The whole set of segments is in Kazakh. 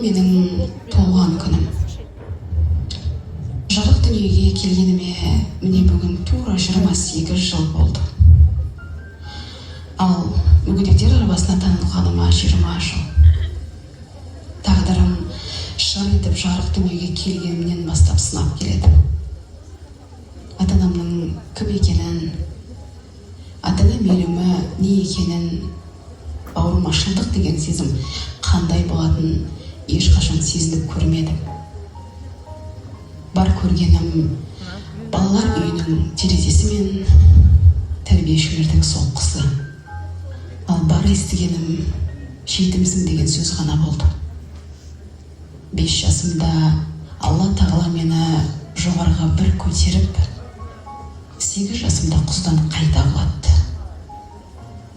менің туған күнім. Жарық дүниеге келгеніме міне бүгін тура 28 жыл болды. Ал мүгедектер арбасына танылғаныма 20 жыл. Тағдырым шыр етіп жарық дүниеге келгенімнен бастап сынап келеді. Ата-анамның кім екенін, ата-ана мейірімі не екенін, бауырмашылдық деген сезім қандай болатынын ешқашан сезініп көрмедім. Бар көргенім балалар үйінің терезесі мен тәрбиешілердің соққысы. Ал бар естігенім жетімсің деген сөз ғана болды. 5 жасымда Алла тағала мені жоғарыға бір көтеріп, 8 жасымда құздан қайта құлатты.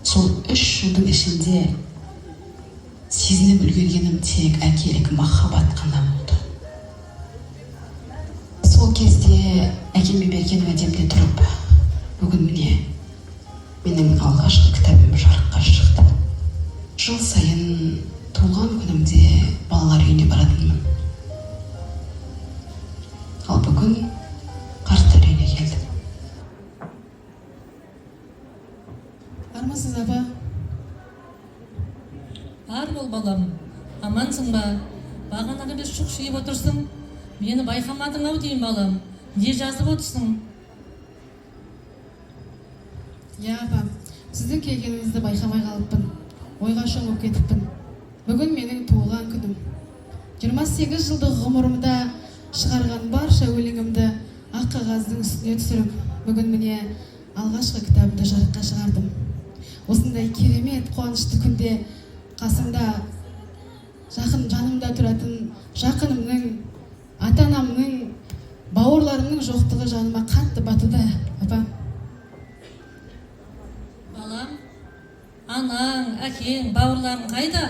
Сол 3 жылдың ішінде сезініп үлгергенім тек әкелік махаббат қана болды. Сол кезде әкеме берген уәдемде тұрып, бүгін міне менің алғашқы кітабым жарыққа шықты. Жыл сайын туған күнімде балалар үйіне баратынмын. Ал бүгін қарттар үйіне келдім. Армысыз апа? Ар бол балам, амансың ба? Бағанағы бір шұқшиып отырсың, мені байқамадың ау деймін балам. Не жазып отырсың? Я апа, сіздің келгеніңізді байқамай қалыппын. Ойға шомып кетіппін. Бүгін менің туылған күнім. 28 жылдық ғұмырымда шығарған барша өлеңімді ақ қағаздың үстіне түсіріп, бүгін міне алғашқы кітабымды жарыққа шығардым. Осындай керемет қуанышты күнде қасымда жақын жанымда тұратын жақынымның, ата-анамның, бауырларымның жоқтығы жаныма қатты батуда, апа. Балам, анаң, әкең, бауырларың қайда?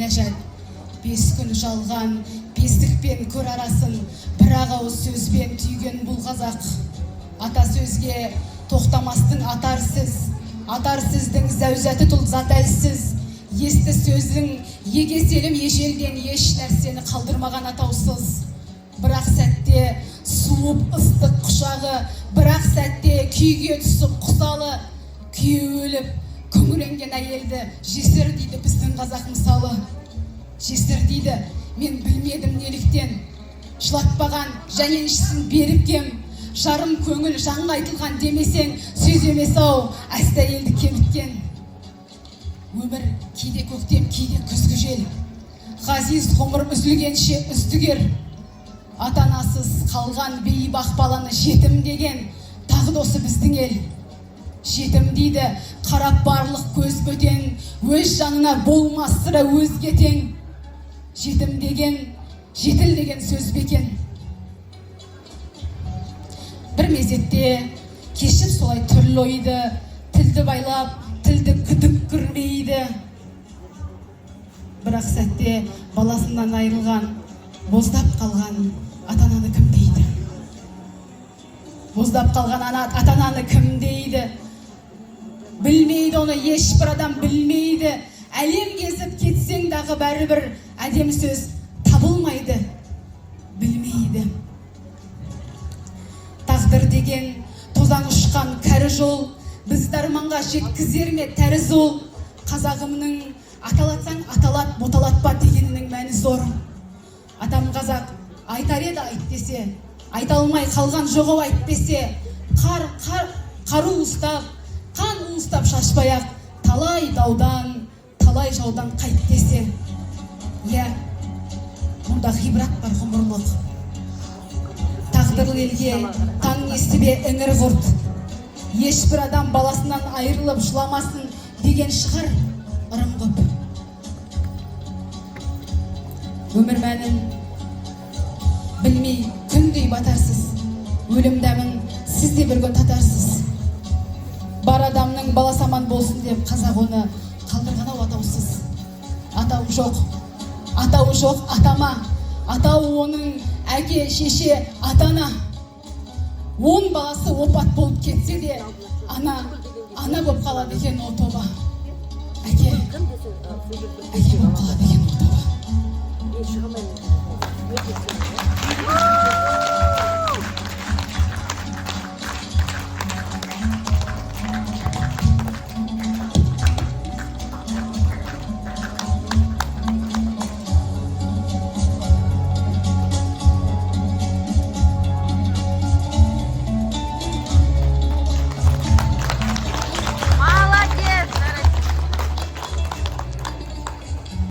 әжәл. 5 күн жалған, бесікпен көр арасын, бір ауыз сөзбен түйген бұл қазақ. Ата сөзге тоқтамастың атар сіздің зәузәті тұл затәлсіз. Есті сөздің егеселім ежелден еш нәрсені қалдырмаған атаусыз. Бірақ сәтте суып ыстық құшағы, бірақ сәтте күйге түсіп құсалы. Күйі өліп, күңіренген әйелді жесір дейді біздің қазақ мысалы. Жесір дейді, мен білмедім неліктен. Жылатпаған және ішсін беріп кем. Жарым көңіл жаңға айтылған демесең, сөз емес ау, әсті әйелді кеміткен. Өмір кейде көктем, кейде күзгі жел. Ғазиз ғұмыр үзілгенше үздігер. Атанасыз қалған бейбақ баланы жетім деген, тағы досы біздің ел. Жетім дейді, қарап барлық көз бөтен, өз жанына болмас сірә өзге тең. Жетім деген, жетіл деген сөз бекен. Бір мезетте кешіп солай түрлі ойды, тілді байлап, тілді күдік күрмейді. Бірақ сәтте баласынан айырылған, боздап қалған ата-ананы кім дейді? Боздап қалған ата-ананы кім дейді? Білмейді оны ешбір адам білмейді. Әлем кезіп кетсең дағы бәрібір әдем сөз табылмайды, білмейді. Тағдыр деген тозаң ұшқан кәрі жол, бізді арманға жеткізер ме тәріз ол? Қазағымның аталатсаң аталат, боталатпа дегенінің мәні зор. Атам қазақ айтар еді айт десе, айта алмай қалған жоғау айтпесе. Қару ұстап, қан ұстап шашпаяқ, талай даудан, талай жаудан қайт десе. Мұнда ғибрат бар ғұмырлық. Тағдырлы елге таң естібе іңір құрт. Ешбір адам баласынан айырылып жыламасын деген шығар ырым көп. Өмір мәнін білмей күндей батарсыз. Өлім дәмін сіз де бір күн татарсыз. Бар адамның баласы аман болсын деп қазақ оны қалдырған ау атаусыз. Атауы жоқ атама. Атауы оның әке, шеше, атана. 10 баласы опат болып кетсе де, ана болып қалады екен о тоба. Әке болып қалады екен о тоба.